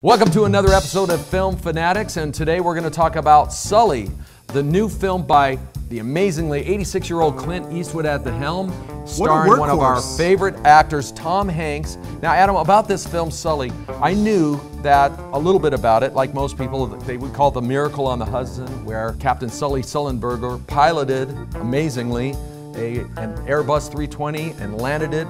Welcome to another episode of Film Fanatics, and today we're going to talk about Sully, the new film by the amazingly 86-year-old Clint Eastwood at the helm, starring one of our favorite actors, Tom Hanks. Now, Adam, about this film, Sully, I knew that a little bit about it. Like most people, they would call it The Miracle on the Hudson, where Captain Sully Sullenberger piloted, amazingly, an Airbus 320 and landed it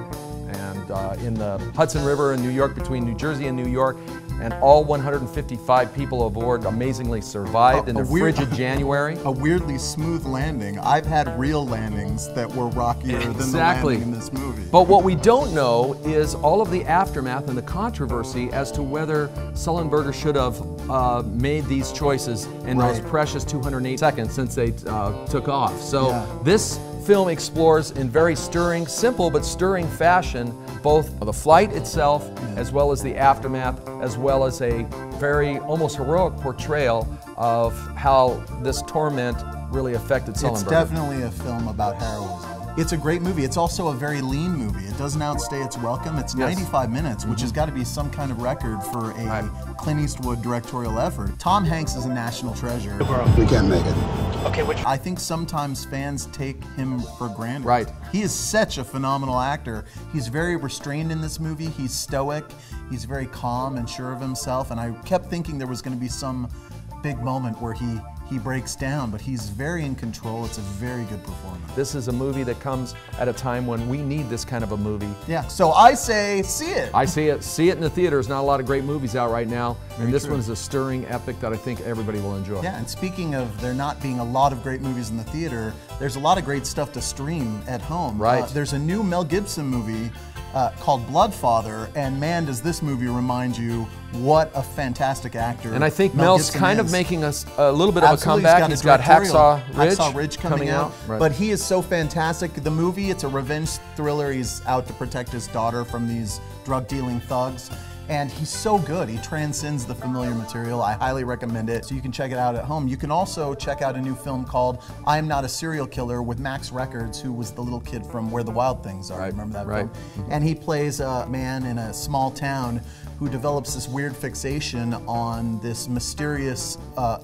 in the Hudson River in New York, between New Jersey and New York, and all 155 people aboard amazingly survived in the frigid January. A weirdly smooth landing. I've had real landings that were rockier than the landing in this movie. But what we don't know is all of the aftermath and the controversy as to whether Sullenberger should have made these choices in those precious 208 seconds since they took off. So this film explores in very stirring, simple but stirring fashion, both the flight itself as well as the aftermath, as well as a very almost heroic portrayal of how this torment really affected Sullenberger. It's definitely a film about heroism. It's a great movie. It's also a very lean movie. It doesn't outstay its welcome. It's 95 minutes, which has got to be some kind of record for a Clint Eastwood directorial effort. Tom Hanks is a national treasure. We can't make it. Okay, I think sometimes fans take him for granted. Right. He is such a phenomenal actor. He's very restrained in this movie. He's stoic. He's very calm and sure of himself. And I kept thinking there was going to be some big moment where he breaks down, but he's very in control. It's a very good performance. This is a movie that comes at a time when we need this kind of a movie. Yeah, so I say see it. I see it. See it in the theaters. Not a lot of great movies out right now, and this one is a stirring epic that I think everybody will enjoy. Yeah, and speaking of there not being a lot of great movies in the theater, there's a lot of great stuff to stream at home. Right. There's a new Mel Gibson movie called Bloodfather, and man, does this movie remind you what a fantastic actor. And I think Mel's kind of making us a little bit of a comeback. He's got Hacksaw Ridge coming out. But he is so fantastic. The movie, it's a revenge thriller. He's out to protect his daughter from these drug-dealing thugs. And he's so good. He transcends the familiar material. I highly recommend it. So you can check it out at home. You can also check out a new film called I Am Not a Serial Killer with Max Records, who was the little kid from Where the Wild Things Are. Remember that film? And he plays a man in a small town who develops this weird fixation on this mysterious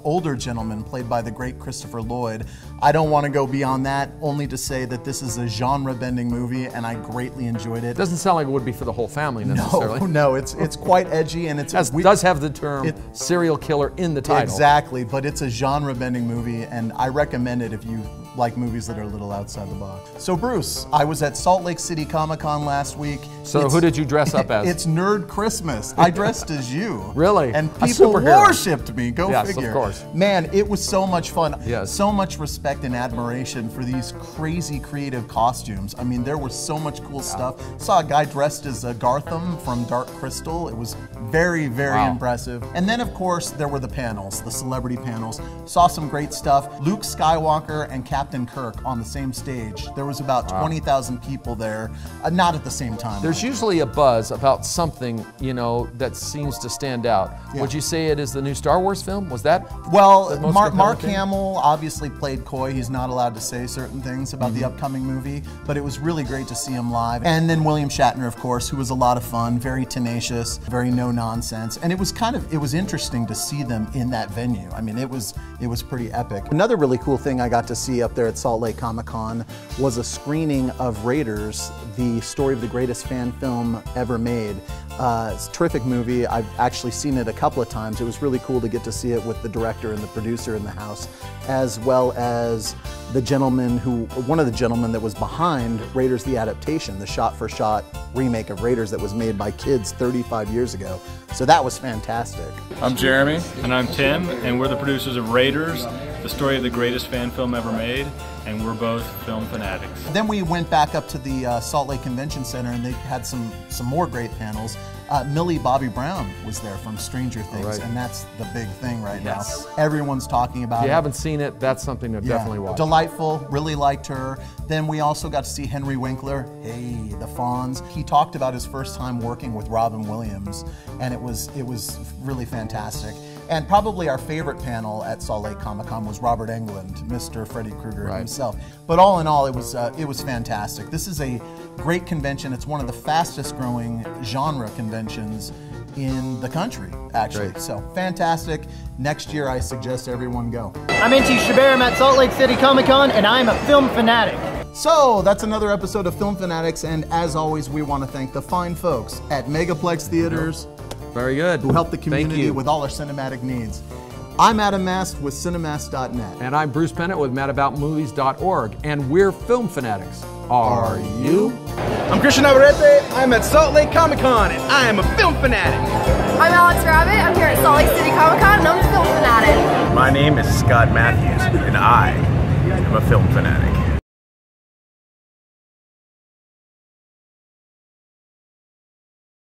older gentleman played by the great Christopher Lloyd. I don't want to go beyond that, only to say that this is a genre-bending movie, and I greatly enjoyed it. Doesn't sound like it would be for the whole family necessarily. No, it's quite edgy, and it does have the term serial killer in the title. Exactly, but it's a genre-bending movie, and I recommend it if you like movies that are a little outside the box. So Bruce, I was at Salt Lake City Comic-Con last week. So who did you dress up as? It's Nerd Christmas. I dressed as you. Really? And people worshipped me. Go figure. Yes, of course. Man, it was so much fun. Yes. So much respect and admiration for these crazy creative costumes. I mean, there was so much cool stuff. Saw a guy dressed as Gartham from Dark Crystal. It was very, very impressive. And then, of course, there were the panels, the celebrity panels. Saw some great stuff. Luke Skywalker and Captain Kirk on the same stage. There was about 20,000 people there, not at the same time. There's usually a buzz about something, you know, that seems to stand out. Would you say it is the new Star Wars film? Was that? Well, Mark Hamill obviously played coy. He's not allowed to say certain things about the upcoming movie, but it was really great to see him live. And then William Shatner, of course, who was a lot of fun, very tenacious, very no-nonsense. And it was interesting to see them in that venue. I mean, it was pretty epic. Another really cool thing I got to see up there at Salt Lake Comic-Con was a screening of Raiders, the story of the greatest fan film ever made. It's a terrific movie. I've actually seen it a couple of times. It was really cool to get to see it with the director and the producer in the house, as well as the gentleman one of the gentlemen that was behind Raiders the adaptation, the shot-for-shot remake of Raiders that was made by kids 35 years ago. So that was fantastic. I'm Jeremy. And I'm Tim, and we're the producers of Raiders, the story of the greatest fan film ever made, and we're both film fanatics. Then we went back up to the Salt Lake Convention Center, and they had some more great panels. Millie Bobby Brown was there from Stranger Things, and that's the big thing right now. Everyone's talking about it. If you haven't seen it, that's something to definitely watch. Delightful, really liked her. Then we also got to see Henry Winkler, the Fonz. He talked about his first time working with Robin Williams, and it was really fantastic. And probably our favorite panel at Salt Lake Comic-Con was Robert Englund, Mr. Freddy Krueger himself. But all in all, it was fantastic. This is a great convention. It's one of the fastest growing genre conventions in the country, actually. Great. So fantastic. Next year, I suggest everyone go. I'm N.T. Shabir. I'm at Salt Lake City Comic-Con, and I'm a film fanatic. So that's another episode of Film Fanatics, and as always, we want to thank the fine folks at Megaplex Theaters. Very good. Who help the community Thank you. with all our cinematic needs. I'm Adam Mast with Cinemast.net. And I'm Bruce Bennett with madaboutmovies.org, and we're Film Fanatics. Are you? I'm Christian Navarrete. I'm at Salt Lake Comic Con, and I am a film fanatic. I'm Alex Rabbit. I'm here at Salt Lake City Comic Con, and I'm a film fanatic. My name is Scott Matthews, and I am a film fanatic.